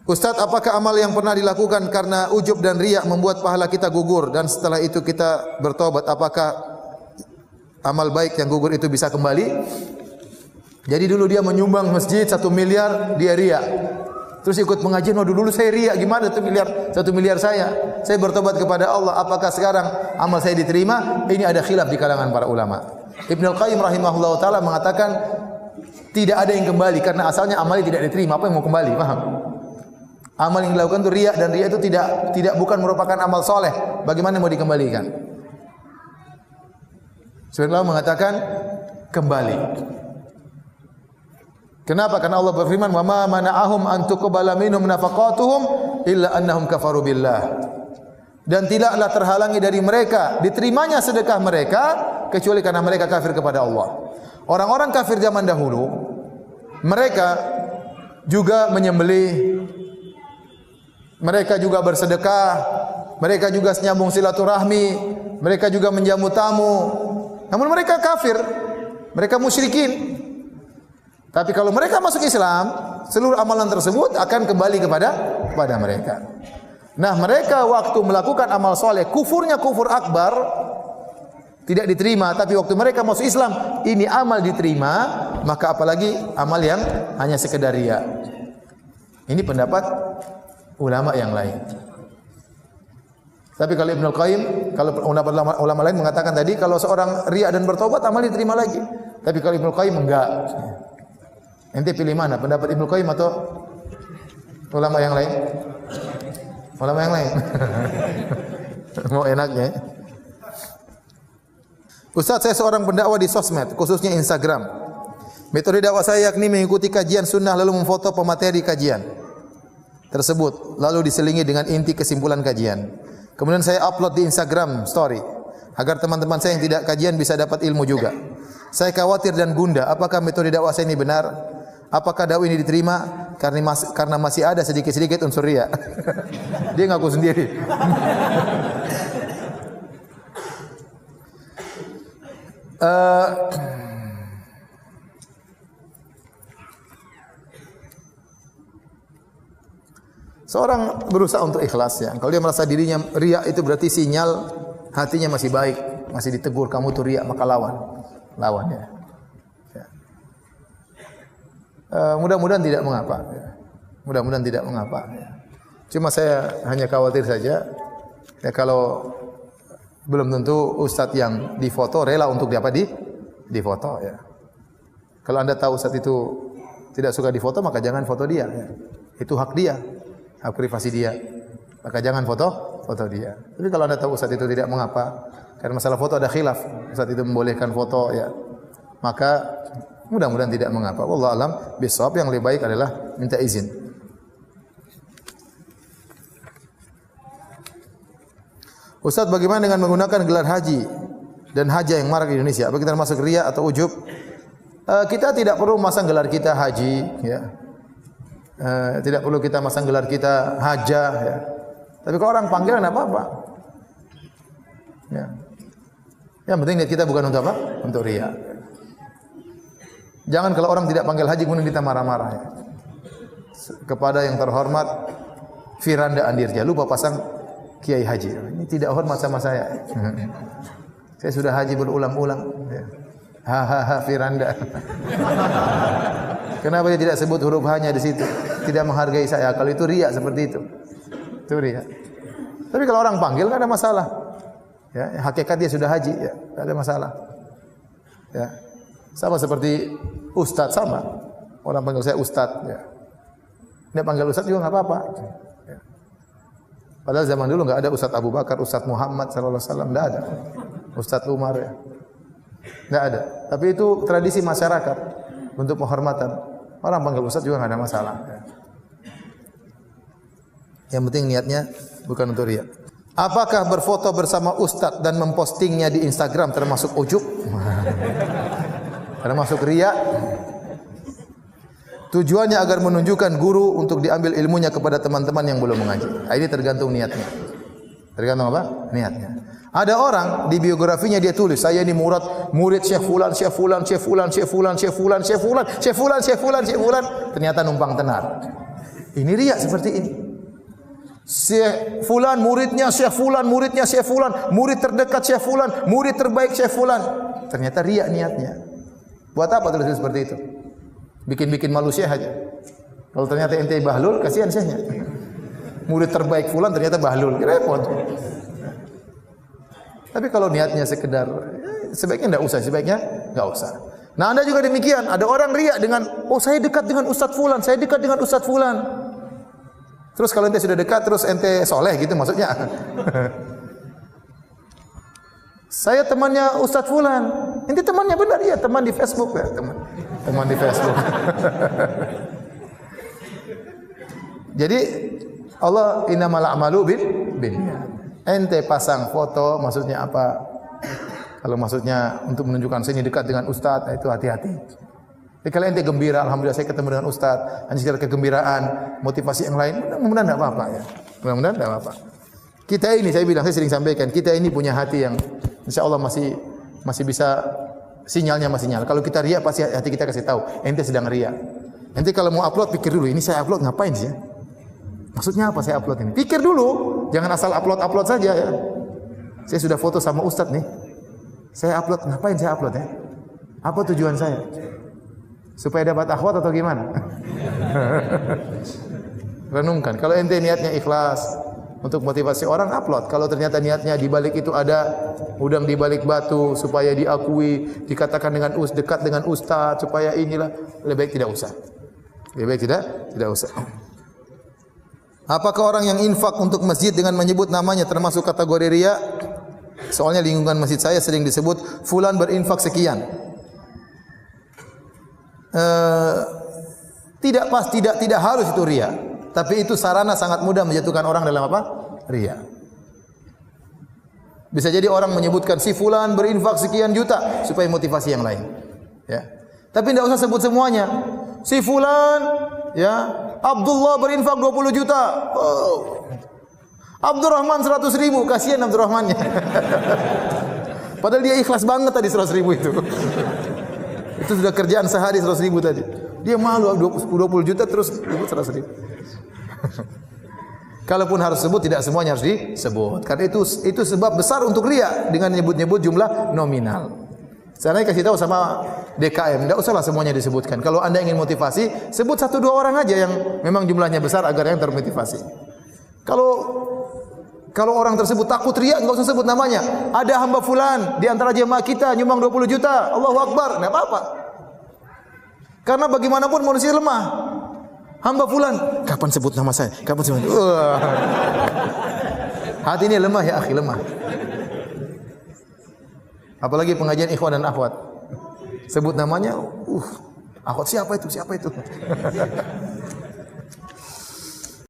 Ustaz, apakah amal yang pernah dilakukan karena ujub dan riya membuat pahala kita gugur dan setelah itu kita bertobat, apakah amal baik yang gugur itu bisa kembali? Jadi dulu dia menyumbang masjid 1 miliar, dia riya. Terus ikut pengajian, waduh dulu saya riya, gimana 1 miliar saya? Saya bertobat kepada Allah, apakah sekarang amal saya diterima? Ini ada khilaf di kalangan para ulama. Ibnu Al-Qayyim rahimahullah taala mengatakan tidak ada yang kembali karena asalnya amalnya tidak diterima. Apa yang mau kembali? Paham? Amal yang dilakukan itu riya, dan riya itu tidak bukan merupakan amal soleh. Bagaimana mau dikembalikan? Sebenarnya Allah mengatakan kembali. Kenapa? Karena Allah berfirman, "Wa ma mana'ahum an tuqbala minhum nafaqatuhum illa annahum kafaru billah." Dan tidaklah terhalangi dari mereka diterimanya sedekah mereka kecuali karena mereka kafir kepada Allah. Orang-orang kafir zaman dahulu, mereka juga menyembelih, mereka juga bersedekah, mereka juga nyambung silaturahmi, mereka juga menjamu tamu. Namun mereka kafir, mereka musyrikin. Tapi kalau mereka masuk Islam, seluruh amalan tersebut akan kembali kepada mereka. Nah, mereka waktu melakukan amal soleh, kufurnya kufur akbar, tidak diterima. Tapi waktu mereka masuk Islam, ini amal diterima, maka apalagi amal yang hanya sekedar riya. Ini pendapat ulama yang lain. Tapi kalau Ibnu Al-Qayyim, kalau ulama lain mengatakan tadi, kalau seorang riya dan bertobat, amal diterima lagi. Tapi kalau Ibnu Al-Qayyim enggak. Ente pilih mana? Pendapat Ibnu Qayyim atau ulama yang lain? Ulama yang lain. Mau enaknya. Ustaz, saya seorang pendakwah di sosmed, khususnya Instagram. Metode dakwah saya yakni mengikuti kajian sunnah lalu memfoto pemateri kajian tersebut, lalu diselingi dengan inti kesimpulan kajian. Kemudian saya upload di Instagram story agar teman-teman saya yang tidak kajian bisa dapat ilmu juga. Saya khawatir dan gundah, apakah metode dakwah saya ini benar? Apakah dakwah ini diterima? Karena masih ada sedikit-sedikit unsur riya. Dia ngaku sendiri. Seorang berusaha untuk ikhlas ya. Kalau dia merasa dirinya riya, itu berarti sinyal hatinya masih baik, masih ditegur, kamu tuh riya, maka lawan ya. Mudah-mudahan tidak mengapa. Mudah-mudahan tidak mengapa. Cuma saya hanya khawatir saja, ya kalau belum tentu ustadz yang difoto rela untuk difoto ya. Kalau Anda tahu ustadz itu tidak suka difoto, maka jangan foto dia. Ya. Itu hak dia, hak privasi dia. Maka jangan foto dia. Tapi kalau Anda tahu ustadz itu tidak mengapa, karena masalah foto ada khilaf, ustadz itu membolehkan foto ya, maka mudah-mudahan tidak mengapa. Wallahu alam bisawab, yang lebih baik adalah minta izin. Ustaz, bagaimana dengan menggunakan gelar haji dan haja yang marak di Indonesia? Apakah kita termasuk riya atau ujub? Kita tidak perlu masang gelar kita haji ya. Tidak perlu kita masang gelar kita haja ya. Tapi kalau orang panggil enggak apa-apa. Ya. Yang penting niat kita bukan untuk apa? Untuk riya. Jangan kalau orang tidak panggil haji kemudian kita marah-marah ya. Kepada yang terhormat Firanda Andirja, lupa pasang Kiai Haji. Ini tidak hormat sama saya. Saya sudah haji berulang-ulang ya. Ha Firanda. Kenapa dia tidak sebut huruf hanya di situ? Tidak menghargai saya. Kalau itu riya seperti itu. Itu riya. Tapi kalau orang panggil enggak ada masalah. Ya, hakikat dia sudah haji ya, enggak ada masalah. Ya. Sama seperti ustaz, sama. Orang panggil saya ustaz ya. Dia panggil ustaz juga enggak apa-apa. Ya. Padahal zaman dulu enggak ada Ustaz Abu Bakar, Ustaz Muhammad sallallahu alaihi wasallam, enggak ada. Ustaz Umar ya. Enggak ada. Tapi itu tradisi masyarakat untuk penghormatan. Orang panggil ustaz juga enggak ada masalah. Ya. Yang penting niatnya bukan untuk riya. Apakah berfoto bersama ustaz dan mempostingnya di Instagram termasuk ujub? Termasuk riya. Tujuannya agar menunjukkan guru untuk diambil ilmunya kepada teman-teman yang belum mengaji. Ini tergantung niatnya. Tergantung apa? Niatnya. Ada orang di biografinya dia tulis, saya ini murid Syekh Fulan, Syekh Fulan, Syekh Fulan, Syekh Fulan, Syekh Fulan, Syekh Fulan, Syekh Fulan, Syekh Fulan, Syekh Fulan. Ternyata numpang tenar. Ini riya seperti ini. Syekh fulan muridnya Syekh fulan, muridnya Syekh fulan, murid terdekat Syekh fulan, murid terbaik Syekh fulan. Ternyata riya niatnya. Buat apa tulis seperti itu? Bikin-bikin malu Syekh aja. Kalau ternyata ente bahlul, kasihan Syekhnya. Murid terbaik fulan ternyata bahlul, repot. Tapi kalau niatnya sekedar, sebaiknya enggak usah. Nah, Anda juga demikian. Ada orang riya dengan, oh saya dekat dengan Ustadz fulan, saya dekat dengan Ustadz fulan. Terus kalau ente sudah dekat, terus ente soleh gitu maksudnya. Saya temannya Ustadz fulan. Ente temannya benar ya, teman di Facebook ya, teman di Facebook. Jadi Allah innamal a'malu binniyat. Ente pasang foto maksudnya apa? Kalau maksudnya untuk menunjukkan saya ini dekat dengan Ustadz, itu hati-hati. Jadi kalau ente gembira, alhamdulillah saya ketemu dengan Ustadz, hanya sekedar kegembiraan, motivasi yang lain, mudah-mudahan tidak apa-apa ya. Mudah-mudahan tidak apa-apa. Kita ini, saya sering sampaikan, kita ini punya hati yang insya Allah masih bisa, sinyalnya masih nyala. Kalau kita riya, pasti hati kita kasih tahu, ente sedang riya. Ente kalau mau upload, pikir dulu, ini saya upload ngapain sih ya? Maksudnya apa saya upload ini? Pikir dulu, jangan asal upload saja ya. Saya sudah foto sama Ustadz nih, saya upload, ngapain saya upload ya? Apa tujuan saya? Supaya dapat akhwat atau gimana? Renungkan. Kalau ente niatnya ikhlas untuk motivasi orang, upload. Kalau ternyata niatnya di balik itu ada udang di balik batu supaya diakui, dikatakan dengan dekat dengan ustaz, supaya inilah, lebih baik tidak usah. Lebih baik tidak usah. Apakah orang yang infak untuk masjid dengan menyebut namanya termasuk kategori riya? Soalnya lingkungan masjid saya sering disebut fulan berinfak sekian. Tidak harus itu riya, tapi itu sarana sangat mudah menjatuhkan orang dalam apa? Riya. Bisa jadi orang menyebutkan si fulan berinfak sekian juta supaya motivasi yang lain, ya. Tapi tidak usah sebut semuanya. Si fulan, ya, Abdullah berinfak 20 juta. Oh. Abdurrahman 100.000, kasihan Abdurrahmannya. Padahal dia ikhlas banget tadi 100.000 itu. Itu sudah kerjaan sehari 100.000 tadi. Dia malu 20 juta terus sebut 100.000. Kalaupun harus sebut, tidak semuanya harus disebut. Karena itu sebab besar untuk riya dengan nyebut-nyebut jumlah nominal. Saya kasih tahu sama DKM, tidak usahlah semuanya disebutkan. Kalau Anda ingin motivasi, sebut 1-2 orang aja yang memang jumlahnya besar agar yang termotivasi. Kalau orang tersebut takut riya, enggak usah sebut namanya. Ada hamba fulan di antara jemaah kita nyumbang 20 juta. Allahu Akbar, enggak apa-apa. Karena bagaimanapun manusia lemah. Hamba fulan, kapan sebut nama saya? Kapan sebut? Hati ini lemah ya akhi, lemah. Apalagi pengajian ikhwan dan akhwat. Sebut namanya, akhwat siapa itu?